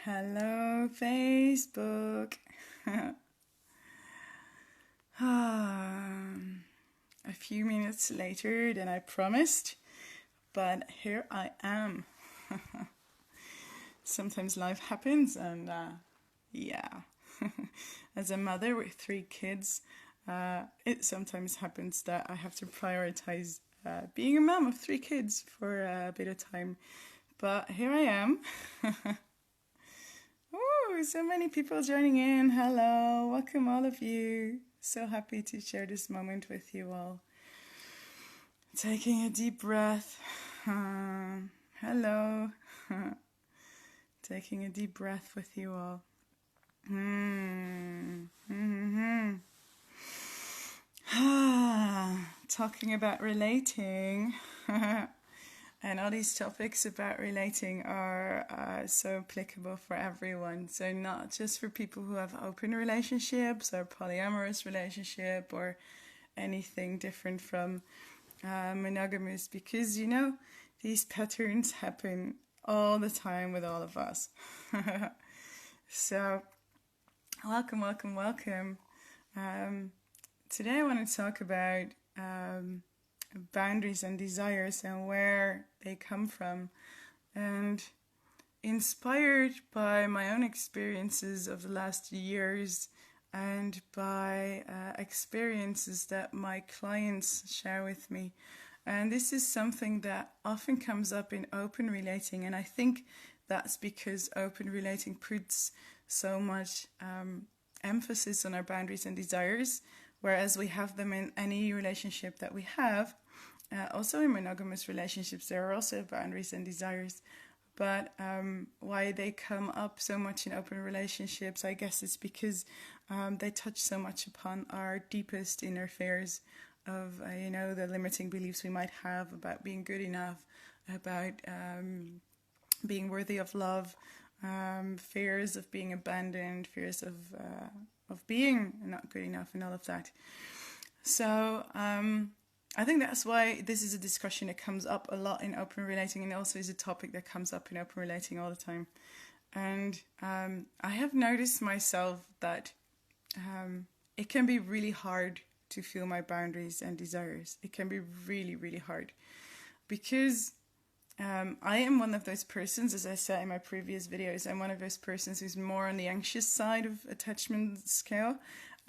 Hello, Facebook. A few minutes later than I promised, but here I am. Sometimes life happens, and yeah. As a mother with 3 kids, it sometimes happens that I have to prioritize being a mom of 3 kids for a bit of time. But here I am. Oh, so many people joining in. Hello, welcome all of you. So happy to share this moment with you all. Taking a deep breath. Hello. Taking a deep breath with you all. Talking about relating. And all these topics about relating are so applicable for everyone. So not just for people who have open relationships or polyamorous relationship or anything different from monogamous, because these patterns happen all the time with all of us. So welcome. Today I want to talk about boundaries and desires and where they come from, and inspired by my own experiences of the last years and by experiences that my clients share with me. And this is something that often comes up in open relating, and I think that's because open relating puts so much emphasis on our boundaries and desires, whereas we have them in any relationship that we have. Also in monogamous relationships, there are also boundaries and desires. But why they come up so much in open relationships, I guess it's because they touch so much upon our deepest inner fears of, the limiting beliefs we might have about being good enough, about being worthy of love, fears of being abandoned, fears of being not good enough, and all of that. So I think that's why this is a discussion that comes up a lot in open relating, and also is a topic that comes up in open relating all the time. And I have noticed myself that it can be really hard to feel my boundaries and desires. It can be really, really hard, because I am one of those persons, as I said in my previous videos, I'm one of those persons who's more on the anxious side of attachment scale.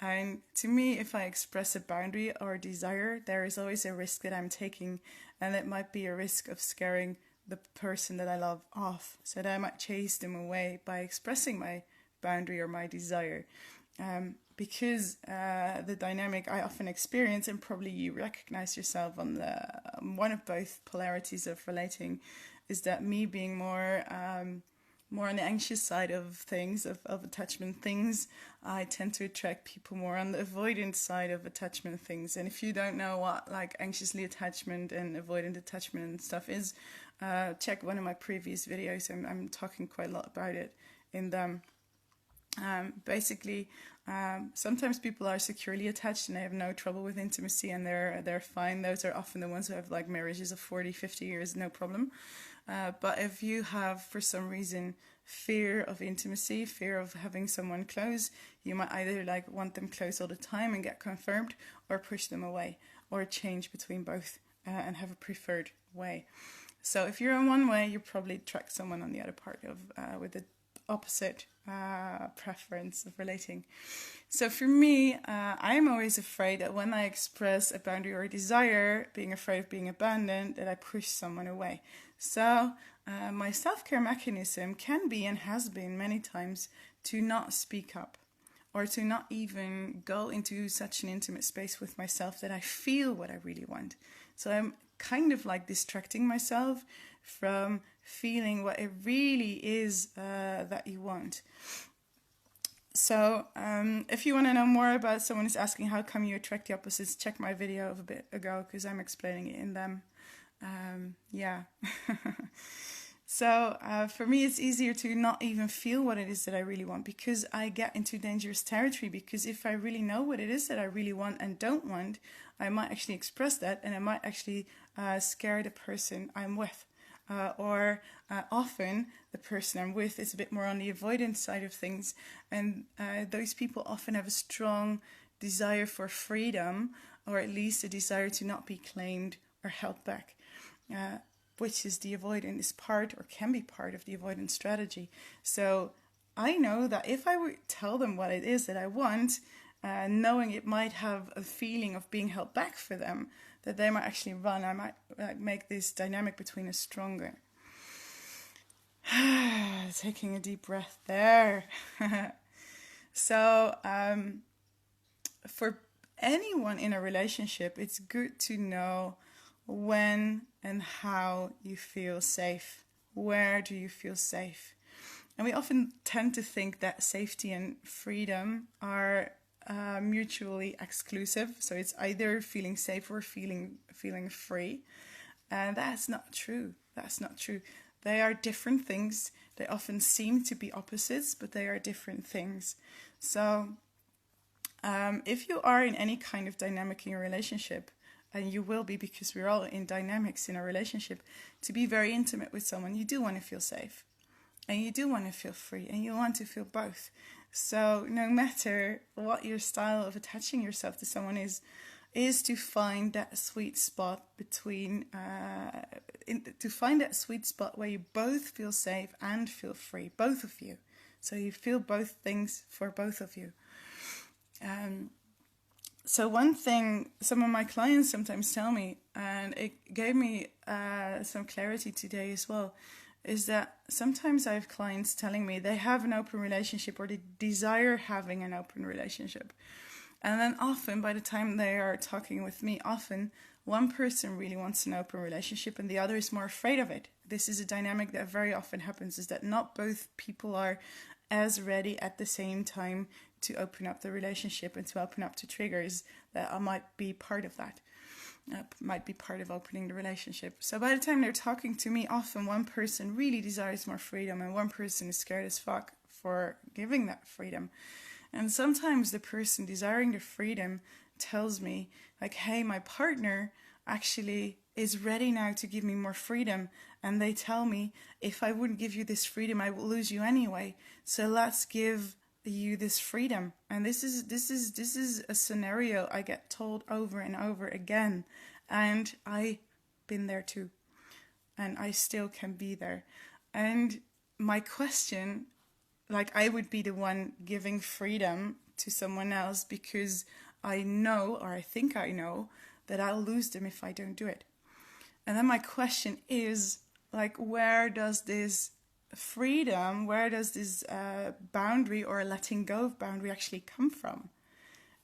And to me, if I express a boundary or a desire, there is always a risk that I'm taking, and it might be a risk of scaring the person that I love off, so that I might chase them away by expressing my boundary or my desire. Because the dynamic I often experience, and probably you recognize yourself on the one of both polarities of relating, is that me being more on the anxious side of things, of attachment things, I tend to attract people more on the avoidant side of attachment things. And if you don't know what like anxiously attachment and avoidant attachment and stuff is, check one of my previous videos. I'm talking quite a lot about it in them. Basically, sometimes people are securely attached and they have no trouble with intimacy, and they're fine. Those are often the ones who have like marriages of 40, 50 years, no problem. But if you have, for some reason, fear of intimacy, fear of having someone close, you might either like want them close all the time and get confirmed, or push them away, or change between both and have a preferred way. So if you're on one way, you probably attract someone on the other part of with the opposite preference of relating. So for me, I'm always afraid that when I express a boundary or a desire, being afraid of being abandoned, that I push someone away. So my self-care mechanism can be, and has been many times, to not speak up, or to not even go into such an intimate space with myself that I feel what I really want. So I'm kind of like distracting myself from feeling what it really is that you want. So if you want to know more about, someone is asking how come you attract the opposites, check my video of a bit ago, because I'm explaining it in them. Yeah. So for me, it's easier to not even feel what it is that I really want, because I get into dangerous territory. Because if I really know what it is that I really want and don't want, I might actually express that, and I might actually scare the person I'm with. Often the person I'm with is a bit more on the avoidance side of things, and those people often have a strong desire for freedom, or at least a desire to not be claimed or held back, which is the avoidance part, or can be part of the avoidance strategy. So I know that if I would tell them what it is that I want, knowing it might have a feeling of being held back for them, that they might actually run. I might make this dynamic between us stronger. Taking a deep breath there. So for anyone in a relationship, it's good to know when and how you feel safe. Where do you feel safe? And we often tend to think that safety and freedom are mutually exclusive. So it's either feeling safe or feeling free. And that's not true. That's not true. They are different things. They often seem to be opposites, but they are different things. So if you are in any kind of dynamic in your relationship, and you will be because we're all in dynamics in a relationship, to be very intimate with someone, you do want to feel safe. And you do want to feel free, and you want to feel both. So no matter what your style of attaching yourself to someone is to find that sweet spot between, to find that sweet spot where you both feel safe and feel free, both of you. So you feel both things for both of you. So one thing some of my clients sometimes tell me, and it gave me some clarity today as well, is that sometimes I have clients telling me they have an open relationship, or they desire having an open relationship. And then often, by the time they are talking with me, often one person really wants an open relationship and the other is more afraid of it. This is a dynamic that very often happens, is that not both people are as ready at the same time to open up the relationship and to open up to triggers that might be part of that. Might be part of opening the relationship. So by the time they're talking to me, often one person really desires more freedom and one person is scared as fuck for giving that freedom. And sometimes the person desiring the freedom tells me, like, hey, my partner actually is ready now to give me more freedom, and they tell me, if I wouldn't give you this freedom, I will lose you anyway, so let's give you this freedom. And this is a scenario I get told over and over again, and I've been there too, and I still can be there. And my question, like, I would be the one giving freedom to someone else because I know, or I think I know, that I'll lose them if I don't do it. And then my question is, like, where does this freedom, where does this boundary or letting go of boundary actually come from?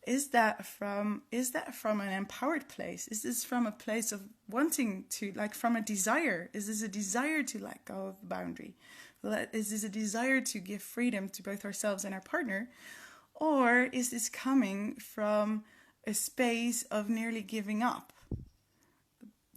Is that from an empowered place? Is this from a place of wanting to, like, from a desire? Is this a desire to let go of boundary? Is this a desire to give freedom to both ourselves and our partner? Or is this coming from a space of nearly giving up?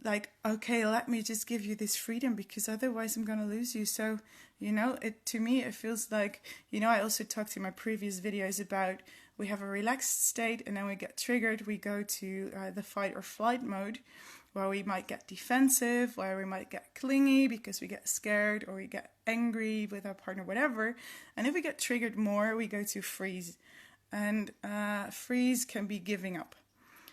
Like, okay, let me just give you this freedom because otherwise I'm going to lose you. So, to me, it feels like, I also talked in my previous videos about we have a relaxed state and then we get triggered. We go to the fight or flight mode, where we might get defensive, where we might get clingy because we get scared or we get angry with our partner, whatever. And if we get triggered more, we go to freeze. And freeze can be giving up.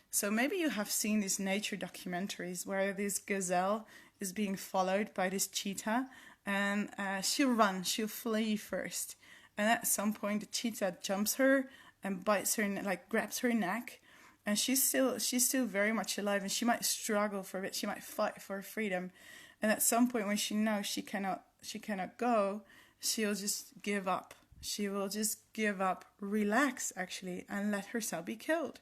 So maybe you have seen these nature documentaries where this gazelle is being followed by this cheetah, and she'll flee first. And at some point the cheetah jumps her and bites her, like grabs her neck, and she's still very much alive, and she might struggle for a bit, she might fight for freedom. And at some point when she knows she cannot go, she'll just give up. She will just give up, relax actually, and let herself be killed.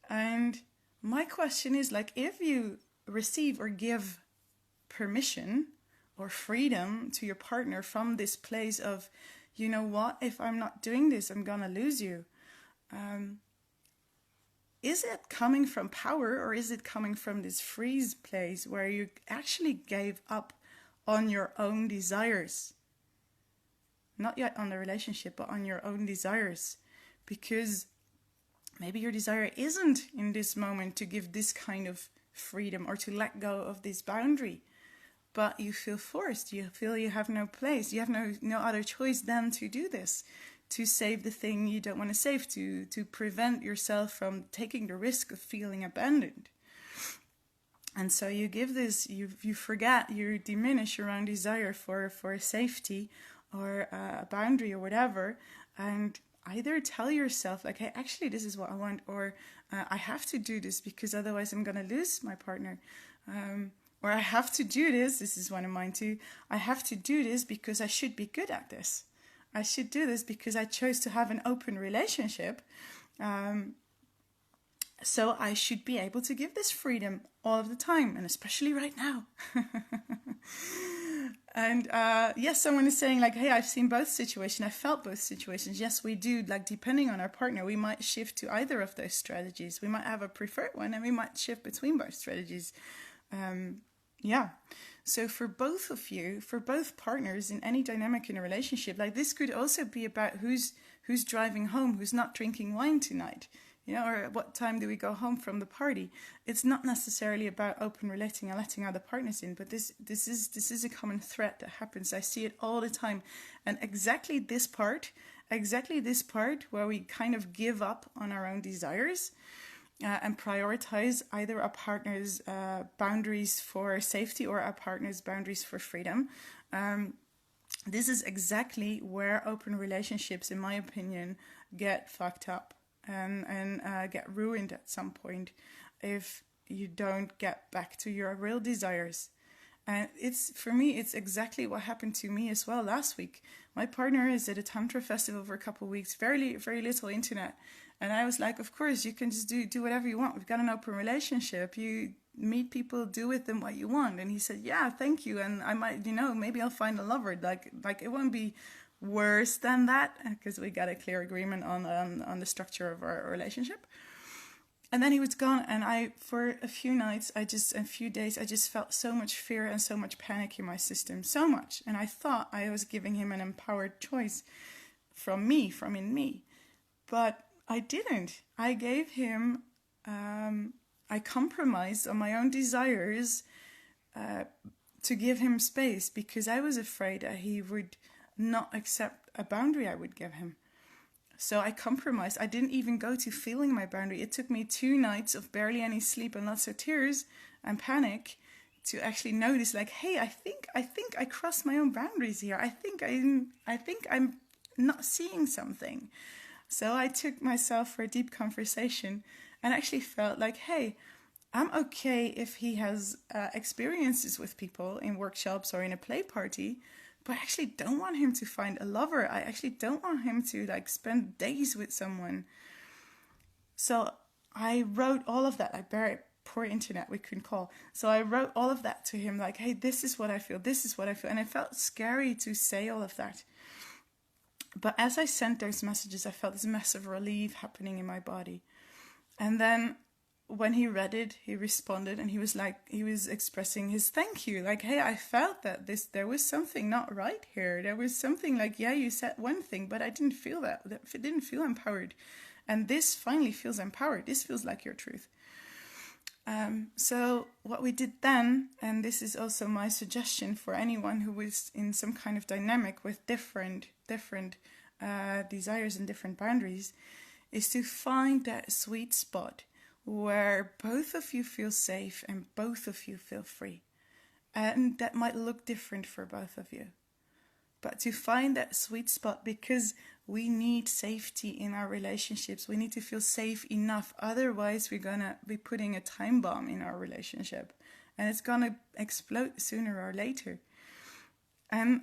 And my question is, like, if you receive or give permission or freedom to your partner from this place of, you know what, if I'm not doing this, I'm gonna lose you. Is it coming from power, or is it coming from this freeze place where you actually gave up on your own desires? Not yet on the relationship, but on your own desires. Because maybe your desire isn't in this moment to give this kind of freedom or to let go of this boundary. but you feel forced. You feel you have no place. You have no other choice than to do this, to save the thing you don't want to save, to prevent yourself from taking the risk of feeling abandoned. And so you give this, you forget, you diminish your own desire for safety or a boundary or whatever, and either tell yourself like, hey, actually this is what I want, or I have to do this because otherwise I'm going to lose my partner. Or I have to do this is one of mine too, I have to do this because I should be good at this. I should do this because I chose to have an open relationship. So I should be able to give this freedom all of the time, and especially right now. And yes, someone is saying like, hey, I've seen both situations. I felt both situations. Yes, we do. Like, depending on our partner, we might shift to either of those strategies. We might have a preferred one, and we might shift between both strategies. Yeah. So for both of you, for both partners in any dynamic in a relationship, like this could also be about who's driving home, who's not drinking wine tonight, or at what time do we go home from the party. It's not necessarily about open relating and letting other partners in, but this is a common thread that happens. I see it all the time. And exactly this part where we kind of give up on our own desires, and prioritize either a partner's boundaries for safety or a partner's boundaries for freedom. This is exactly where open relationships, in my opinion, get fucked up and get ruined at some point if you don't get back to your real desires. And for me, it's exactly what happened to me as well last week. My partner is at a Tantra festival for a couple of weeks, very, very little internet. And I was like, of course, you can just do whatever you want. We've got an open relationship. You meet people, do with them what you want. And he said, yeah, thank you. And I might, maybe I'll find a lover. Like it won't be worse than that, because we got a clear agreement on the structure of our relationship. And then he was gone, and for a few days, I just felt so much fear and so much panic in my system, so much. And I thought I was giving him an empowered choice from in me. But I didn't. I gave him, I compromised on my own desires to give him space, because I was afraid that he would not accept a boundary I would give him. So I compromised. I didn't even go to feeling my boundary. It took me 2 nights of barely any sleep and lots of tears and panic to actually notice, like, hey, I think I crossed my own boundaries here. I think I'm not seeing something. So I took myself for a deep conversation and actually felt like, hey, I'm okay if he has experiences with people in workshops or in a play party, but I actually don't want him to find a lover. I actually don't want him to spend days with someone. So I wrote all of that. Poor internet, we couldn't call. So I wrote all of that to him, like, hey, this is what I feel. And it felt scary to say all of that. But as I sent those messages, I felt this massive relief happening in my body. And then when he read it, he responded, and he was expressing his thank you. Like, hey, I felt that there was something not right here. There was something like, yeah, you said one thing, but I didn't feel that. It didn't feel empowered. And this finally feels empowered. This feels like your truth. So what we did then, and this is also my suggestion for anyone who is in some kind of dynamic with different desires and different boundaries, is to find that sweet spot where both of you feel safe and both of you feel free. And that might look different for both of you. But to find that sweet spot, because we need safety in our relationships. We need to feel safe enough. Otherwise, we're going to be putting a time bomb in our relationship. And it's going to explode sooner or later. And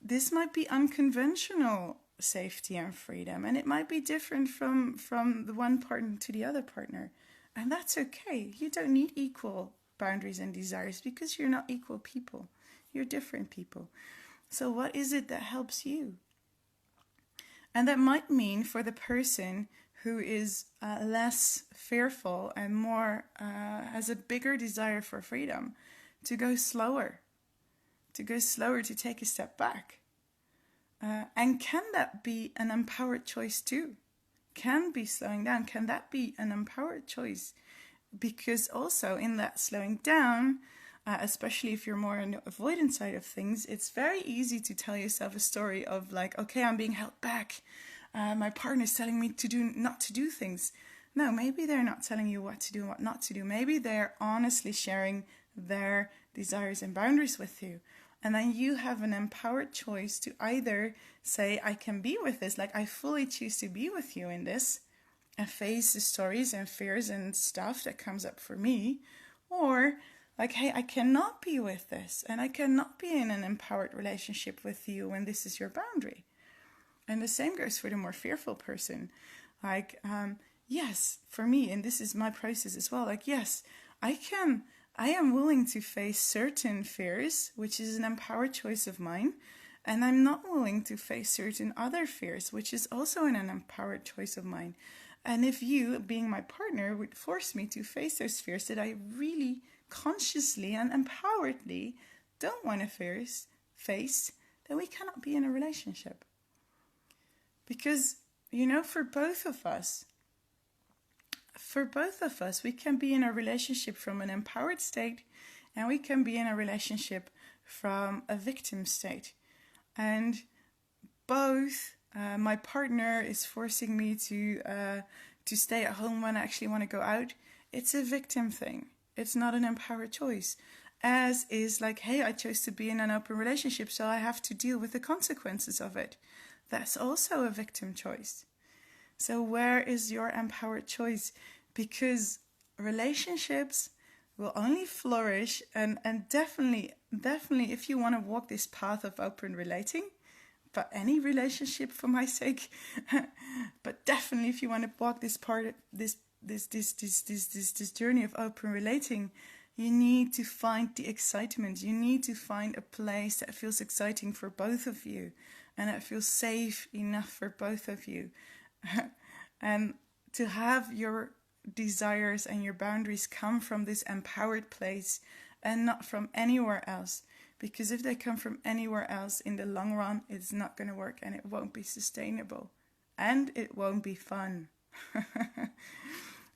this might be unconventional safety and freedom. And it might be different from the one partner to the other partner. And that's okay. You don't need equal boundaries and desires, because you're not equal people. You're different people. So what is it that helps you? And that might mean for the person who is less fearful and more has a bigger desire for freedom, to go slower, to take a step back. And can that be an empowered choice too? Can be slowing down. Can that be an empowered choice? Because also in that slowing down, especially if you're more on the avoidant side of things, it's very easy to tell yourself a story of like, okay, I'm being held back. My partner's telling me not to do things. No, maybe they're not telling you what to do and what not to do. Maybe they're honestly sharing their desires and boundaries with you. And then you have an empowered choice to either say, I can be with this, like I fully choose to be with you in this, and face the stories and fears and stuff that comes up for me, or like, hey, I cannot be with this, and I cannot be in an empowered relationship with you when this is your boundary. And the same goes for the more fearful person. Like, yes, for me, and this is my process as well, like, yes, I am willing to face certain fears, which is an empowered choice of mine, and I'm not willing to face certain other fears, which is also an empowered choice of mine. And if you, being my partner, would force me to face those fears that I really consciously and empoweredly don't want to face, then we cannot be in a relationship. Because, for both of us, we can be in a relationship from an empowered state, and we can be in a relationship from a victim state. And both, my partner is forcing me to stay at home when I actually want to go out. It's a victim thing. It's not an empowered choice. As is like, hey, I chose to be in an open relationship, so I have to deal with the consequences of it. That's also a victim choice. So where is your empowered choice? Because relationships will only flourish, and definitely if you want to walk this path of open relating, but any relationship for my sake, but definitely if you want to walk this journey of open relating, you need to find the excitement. You need to find a place that feels exciting for both of you, and that feels safe enough for both of you. And to have your desires and your boundaries come from this empowered place and not from anywhere else. Because if they come from anywhere else, in the long run, it's not going to work, and it won't be sustainable. And it won't be fun.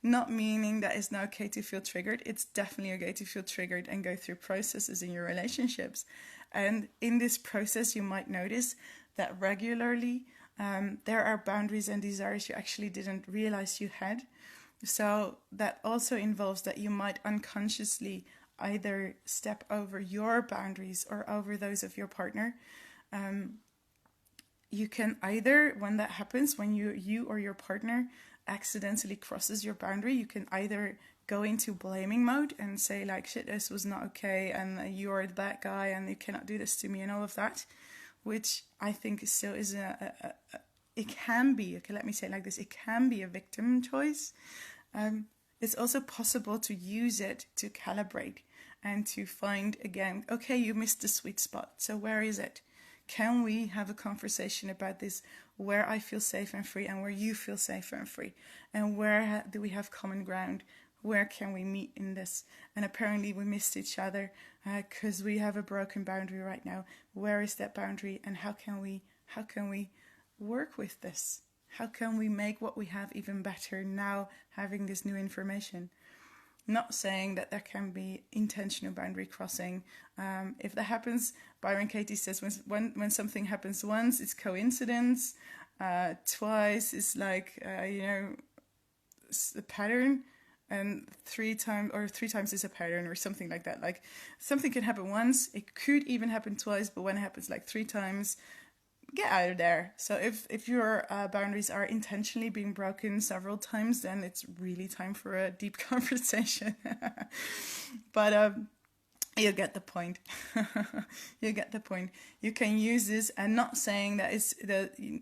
Not meaning that it's not okay to feel triggered. It's definitely okay to feel triggered and go through processes in your relationships. And in this process, you might notice that regularly there are boundaries and desires you actually didn't realize you had. So that also involves that you might unconsciously either step over your boundaries or over those of your partner. You can either, when that happens, when you or your partner accidentally crosses your boundary, you can either go into blaming mode and say like, shit, this was not okay, and you're the bad guy and you cannot do this to me and all of that, which I think still is it can be, okay, let me say it like this, it can be a victim choice. It's also possible to use it to calibrate and to find again, okay, you missed the sweet spot, so where is it? Can we have a conversation about this, where I feel safe and free and where you feel safe and free? And where do we have common ground? Where can we meet in this? And apparently we missed each other because we have a broken boundary right now. Where is that boundary, and how can we work with this? How can we make what we have even better now, having this new information? Not saying that there can be intentional boundary crossing. If that happens, Byron Katie says when something happens once, it's coincidence. Twice is like, it's a pattern. And three times is a pattern or something like that. Like something can happen once, it could even happen twice, but when it happens like 3 times, get out of there. So if your boundaries are intentionally being broken several times, then it's really time for a deep conversation. But you get the point. You get the point. You can use this, and not saying that it's the...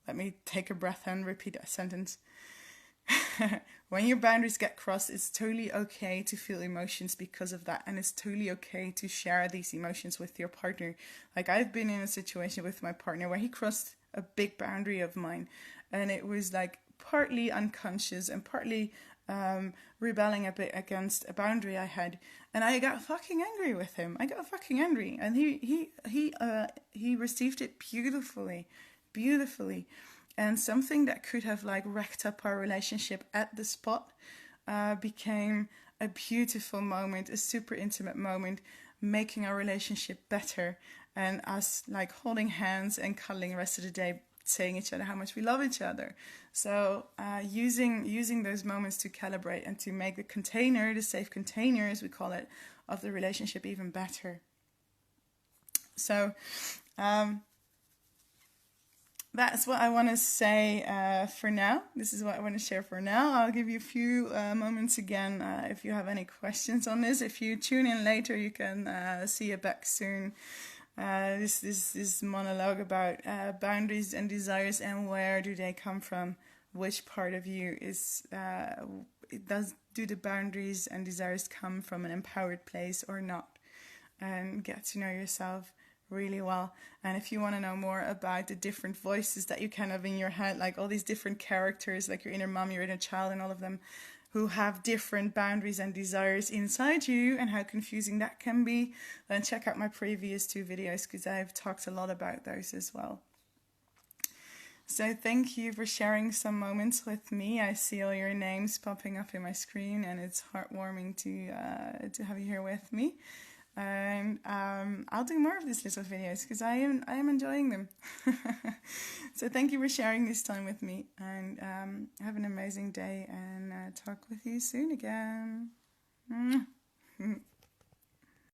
Let me take a breath and repeat that sentence. When your boundaries get crossed, it's totally okay to feel emotions because of that, and it's totally okay to share these emotions with your partner. Like, I've been in a situation with my partner where he crossed a big boundary of mine, and it was like partly unconscious and partly rebelling a bit against a boundary I had, and I got fucking angry with him. I got fucking angry, and he received it beautifully. And something that could have like wrecked up our relationship at the spot became a beautiful moment, a super intimate moment, making our relationship better, and us like holding hands and cuddling the rest of the day, saying each other how much we love each other. So using those moments to calibrate and to make the container, the safe container as we call it, of the relationship even better. So that's what I want to say for now. This is what I want to share for now. I'll give you a few moments again if you have any questions on this. If you tune in later, you can see it back soon. This monologue about boundaries and desires and where do they come from? Which part of you is do the boundaries and desires come from an empowered place or not? And get to know yourself really well. And if you want to know more about the different voices that you kind of in your head, like all these different characters, like your inner mom, your inner child, and all of them who have different boundaries and desires inside you, and how confusing that can be, then check out my previous 2 videos because I've talked a lot about those as well. So thank you for sharing some moments with me. I see all your names popping up in my screen, and it's heartwarming to have you here with me. And I'll do more of these little videos because I am enjoying them. So thank you for sharing this time with me, and have an amazing day, and talk with you soon again.